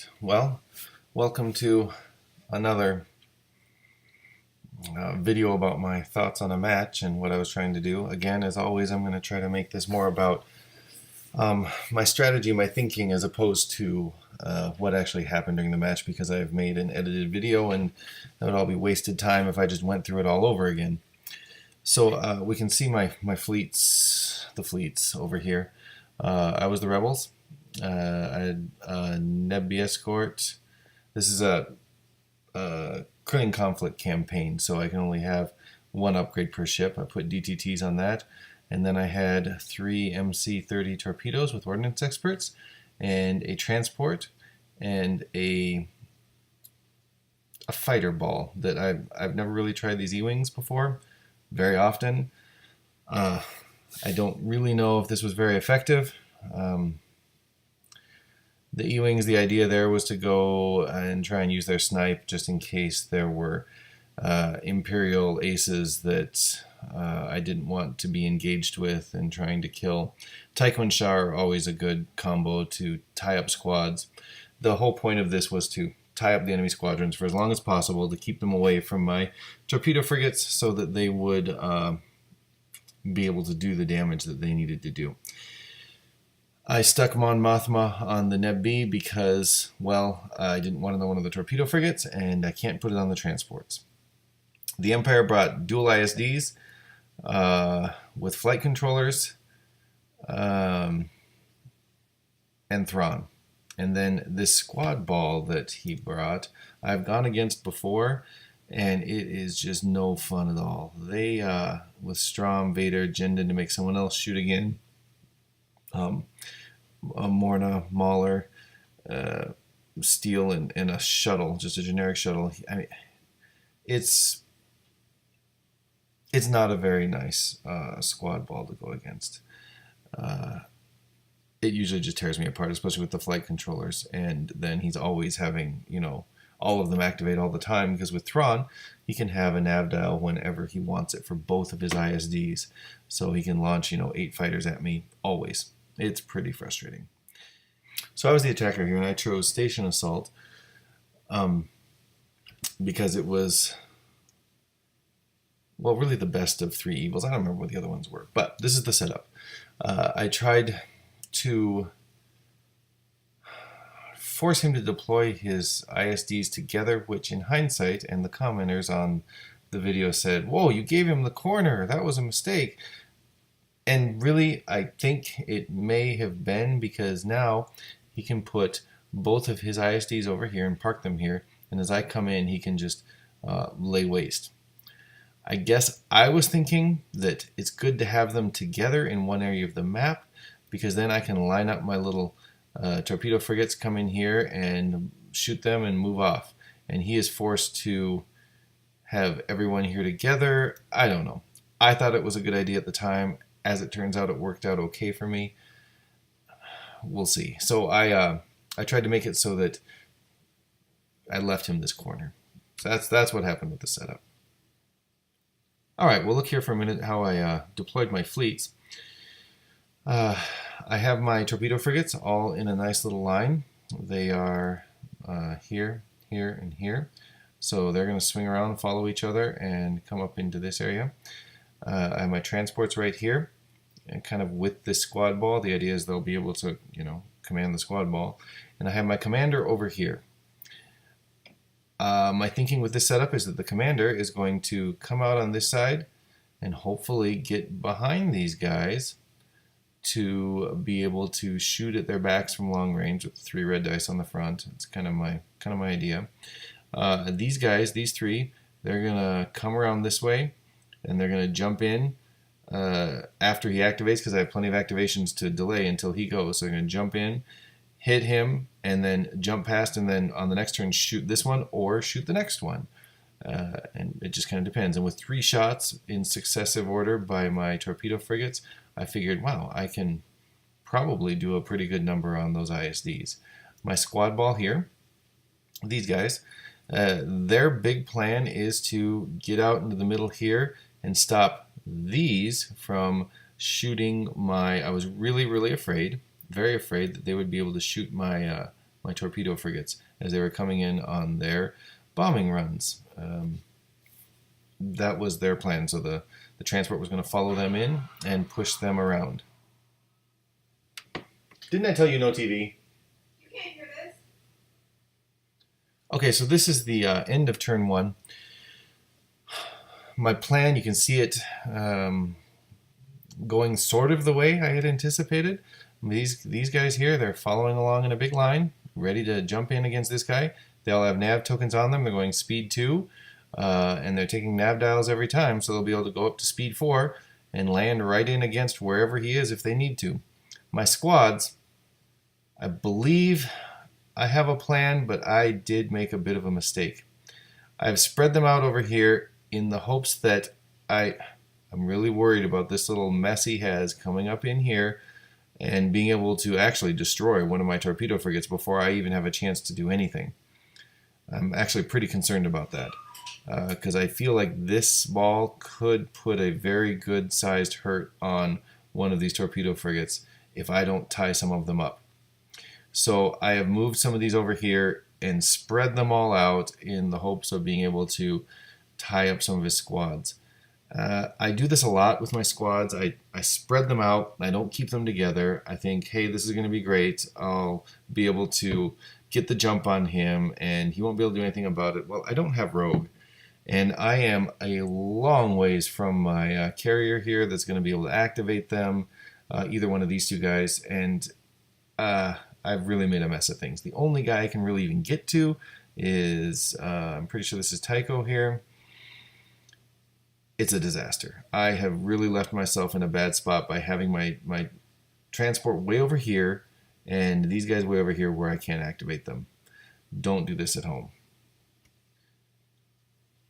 Alright, well, welcome to another video about my thoughts on a match and what I was trying to do. Again, as always, I'm going to try to make this more about my strategy, my thinking, as opposed to what actually happened during the match, because I've made an edited video and that would all be wasted time if I just went through it all over again. So we can see my fleets, the fleets over here. I was the Rebels. I had a Neb escort. This is a Krillin conflict campaign, so I can only have one upgrade per ship. I put DTTs on that, and then I had 3 MC-30 torpedoes with ordnance experts, and a transport, and a fighter ball. That I've never really tried these E-wings before, very often. I don't really know if this was very effective. The E-wings, the idea there was to go and try and use their snipe just in case there were Imperial aces that I didn't want to be engaged with and trying to kill. Tycho and Shah are always a good combo to tie up squads. The whole point of this was to tie up the enemy squadrons for as long as possible to keep them away from my torpedo frigates so that they would be able to do the damage that they needed to do. I stuck Mothma on the Neb B because, well, I didn't want it on one of the torpedo frigates, and I can't put it on the transports. The Empire brought dual ISDs with flight controllers and Thrawn. And then this squad ball that he brought, I've gone against before, and it is just no fun at all. They, with Strom, Vader, Jindin to make someone else shoot again. Morna, Mauler, Steel, and a shuttle, just a generic shuttle. I mean, it's not a very nice squad ball to go against. It usually just tears me apart, especially with the flight controllers. And then he's always having, all of them activate all the time, because with Thrawn, he can have a nav dial whenever he wants it for both of his ISDs. So he can launch, 8 fighters at me always. It's pretty frustrating. So I was the attacker here, and I chose Station Assault because it was, well, really the best of 3 evils. I don't remember what the other ones were, but this is the setup. I tried to force him to deploy his ISDs together, which in hindsight, and the commenters on the video said, "Whoa, you gave him the corner. That was a mistake." And really, I think it may have been, because now he can put both of his ISDs over here and park them here, and as I come in, he can just lay waste. I guess I was thinking that it's good to have them together in one area of the map, because then I can line up my little torpedo frigates, come in here and shoot them and move off. And he is forced to have everyone here together. I don't know. I thought it was a good idea at the time. As it turns out, it worked out okay for me. We'll see. So I tried to make it so that I left him this corner. So that's what happened with the setup. All right, we'll look here for a minute how I deployed my fleets. I have my torpedo frigates all in a nice little line. They are here, here, and here. So they're going to swing around, follow each other, and come up into this area. I have my transports right here, and kind of with this squad ball. The idea is they'll be able to, command the squad ball. And I have my commander over here. My thinking with this setup is that the commander is going to come out on this side and hopefully get behind these guys to be able to shoot at their backs from long range with the 3 red dice on the front. It's kind of my idea. These guys, these 3, they're gonna come around this way, and they're going to jump in after he activates, because I have plenty of activations to delay until he goes. So they're going to jump in, hit him, and then jump past, and then on the next turn shoot this one or shoot the next one. And it just kind of depends. And with 3 shots in successive order by my torpedo frigates, I figured, wow, I can probably do a pretty good number on those ISDs. My squad ball here, these guys, their big plan is to get out into the middle here and stop these from shooting my... I was really, really afraid, very afraid that they would be able to shoot my my torpedo frigates as they were coming in on their bombing runs. That was their plan. So the transport was going to follow them in and push them around. Didn't I tell you no TV? You can't hear this. Okay, so this is the end of turn 1. My plan, you can see it going sort of the way I had anticipated. These guys here, they're following along in a big line, ready to jump in against this guy. They all have nav tokens on them. They're going speed 2, and they're taking nav dials every time, so they'll be able to go up to speed 4 and land right in against wherever he is if they need to. My squads, I believe I have a plan, but I did make a bit of a mistake. I've spread them out over here in the hopes that I'm really worried about this little mess he has coming up in here and being able to actually destroy one of my torpedo frigates before I even have a chance to do anything. I'm actually pretty concerned about that because I feel like this ball could put a very good sized hurt on one of these torpedo frigates if I don't tie some of them up. So I have moved some of these over here and spread them all out in the hopes of being able to tie up some of his squads. I do this a lot with my squads. I spread them out. I don't keep them together. I think, hey, this is going to be great. I'll be able to get the jump on him, and he won't be able to do anything about it. Well, I don't have rogue, and I am a long ways from my carrier here that's going to be able to activate them, either one of these two guys, and I've really made a mess of things. The only guy I can really even get to is, I'm pretty sure this is Tycho here. It's a disaster. I have really left myself in a bad spot by having my transport way over here and these guys way over here where I can't activate them. Don't do this at home.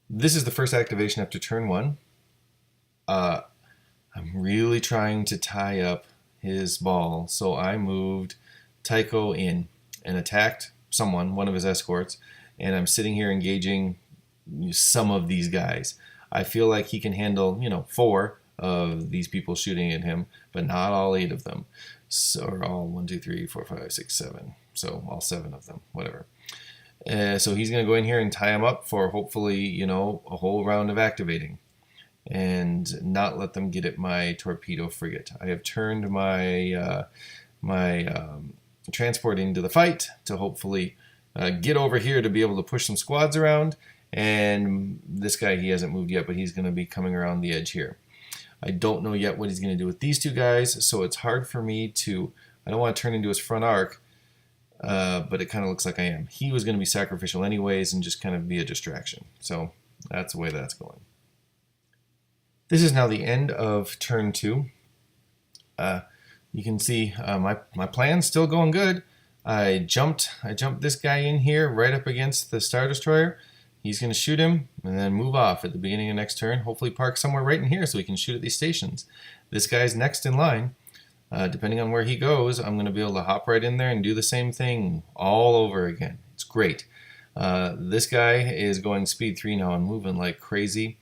This is the first activation after turn 1. I'm really trying to tie up his ball, so I moved Tycho in and attacked one of his escorts, and I'm sitting here engaging some of these guys. I feel like he can handle, 4 of these people shooting at him, but not all 8 of them. So, or all 1, 2, 3, 4, 5, 6, 7. So all 7 of them, whatever. So he's going to go in here and tie him up for hopefully, a whole round of activating and not let them get at my torpedo frigate. I have turned my transport into the fight to hopefully get over here to be able to push some squads around. And this guy, he hasn't moved yet, but he's going to be coming around the edge here. I don't know yet what he's going to do with these two guys, so it's hard for me to, I don't want to turn into his front arc, but it kind of looks like I am. He was going to be sacrificial anyways and just kind of be a distraction. So that's the way that's going. This is now the end of turn 2. You can see my plan's still going good. I jumped this guy in here right up against the Star Destroyer. He's going to shoot him and then move off at the beginning of next turn. Hopefully park somewhere right in here so he can shoot at these stations. This guy's next in line. Depending on where he goes, I'm going to be able to hop right in there and do the same thing all over again. It's great. This guy is going speed 3 now and moving like crazy.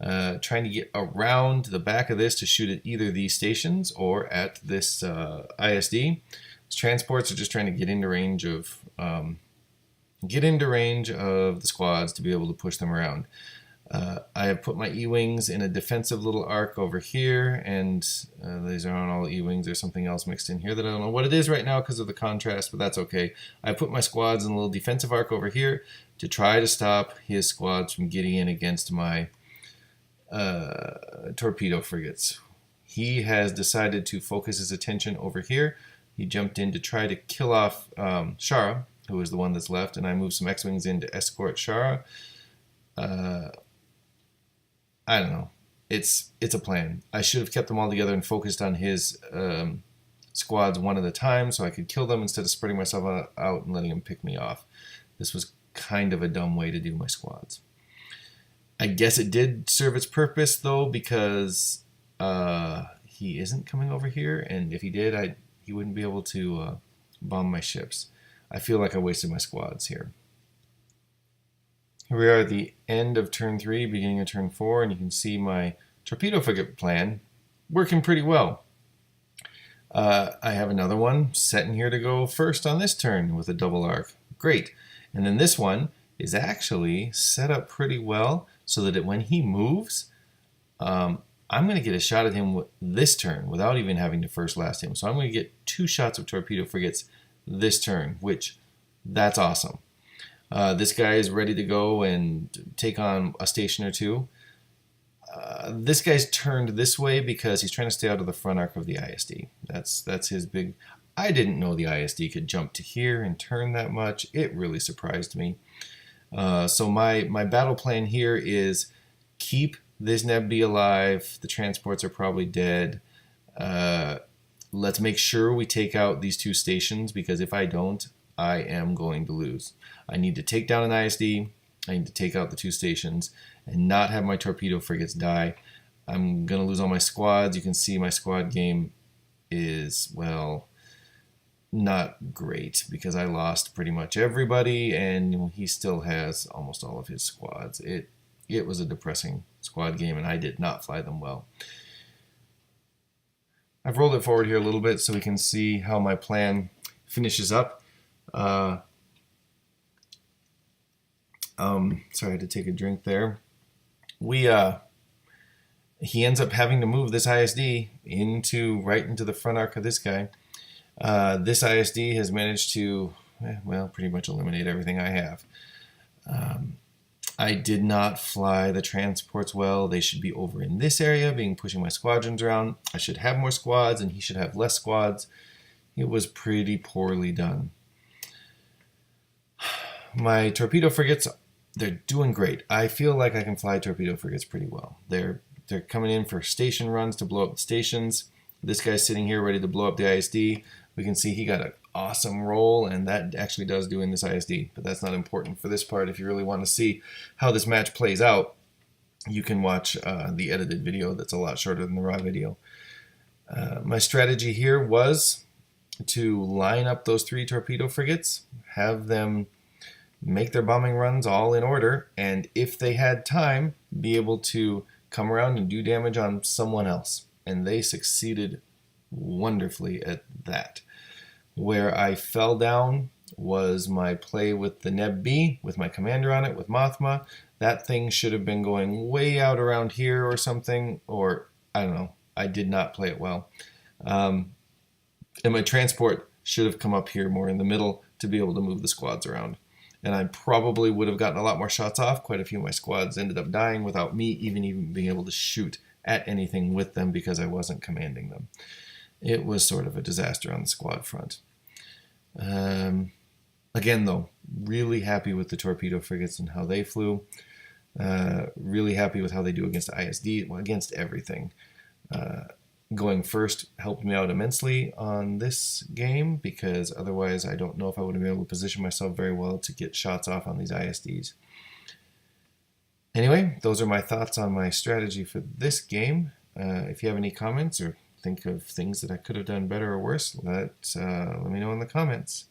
Trying to get around the back of this to shoot at either these stations or at this ISD. His transports are just trying to get into range of the squads to be able to push them around. I have put my E-Wings in a defensive little arc over here, and these aren't all E-Wings. There's something else mixed in here that I don't know what it is right now because of the contrast, but that's okay. I put my squads in a little defensive arc over here to try to stop his squads from getting in against my torpedo frigates. He has decided to focus his attention over here. He jumped in to try to kill off Shara, who is the one that's left, and I moved some X-Wings in to escort Shara. I don't know. It's a plan. I should have kept them all together and focused on his squads one at a time so I could kill them instead of spreading myself out and letting him pick me off. This was kind of a dumb way to do my squads. I guess it did serve its purpose, though, because he isn't coming over here, and if he did, he wouldn't be able to bomb my ships. I feel like I wasted my squads here. Here we are at the end of turn 3, beginning of turn 4, and you can see my torpedo frigate plan working pretty well. I have another one set in here to go first on this turn with a double arc. Great. And then this one is actually set up pretty well so that when he moves, I'm going to get a shot at him this turn without even having to first last him. So I'm going to get 2 shots of torpedo frigates this turn, which that's awesome. This guy is ready to go and take on a station or 2. This guy's turned this way because he's trying to stay out of the front arc of the ISD. That's his big... I didn't know the ISD could jump to here and turn that much. It really surprised me. So my battle plan here is keep this NebD alive. The transports are probably dead. Let's make sure we take out these 2 stations, because if I don't, I am going to lose. I need to take down an ISD. I need to take out the 2 stations and not have my torpedo frigates die. I'm going to lose all my squads. You can see my squad game is, well, not great because I lost pretty much everybody, and he still has almost all of his squads. It was a depressing squad game, and I did not fly them well. I've rolled it forward here a little bit so we can see how my plan finishes up. Sorry, I had to take a drink there. He ends up having to move this ISD right into the front arc of this guy. This ISD has managed to, well, pretty much eliminate everything I have. I did not fly the transports well. They should be over in this area, pushing my squadrons around. I should have more squads, and he should have less squads. It was pretty poorly done. My torpedo frigates, they're doing great. I feel like I can fly torpedo frigates pretty well. They're coming in for station runs to blow up the stations. This guy's sitting here ready to blow up the ISD. We can see he got an awesome roll, and that actually does do in this ISD, but that's not important for this part. If you really want to see how this match plays out, you can watch the edited video that's a lot shorter than the raw video. My strategy here was to line up those 3 torpedo frigates, have them make their bombing runs all in order, and if they had time, be able to come around and do damage on someone else. And they succeeded wonderfully at that. Where I fell down was my play with the NebB, with my commander on it, with Mothma. That thing should have been going way out around here or something, or I don't know. I did not play it well. And my transport should have come up here more in the middle to be able to move the squads around. And I probably would have gotten a lot more shots off. Quite a few of my squads ended up dying without me even being able to shoot at anything with them because I wasn't commanding them. It was sort of a disaster on the squad front. Again, though, really happy with the torpedo frigates and how they flew. Really happy with how they do against ISD, well, against everything. Going first helped me out immensely on this game because otherwise I don't know if I would have been able to position myself very well to get shots off on these ISDs. Anyway, those are my thoughts on my strategy for this game. If you have any comments or think of things that I could have done better or worse, let me know in the comments.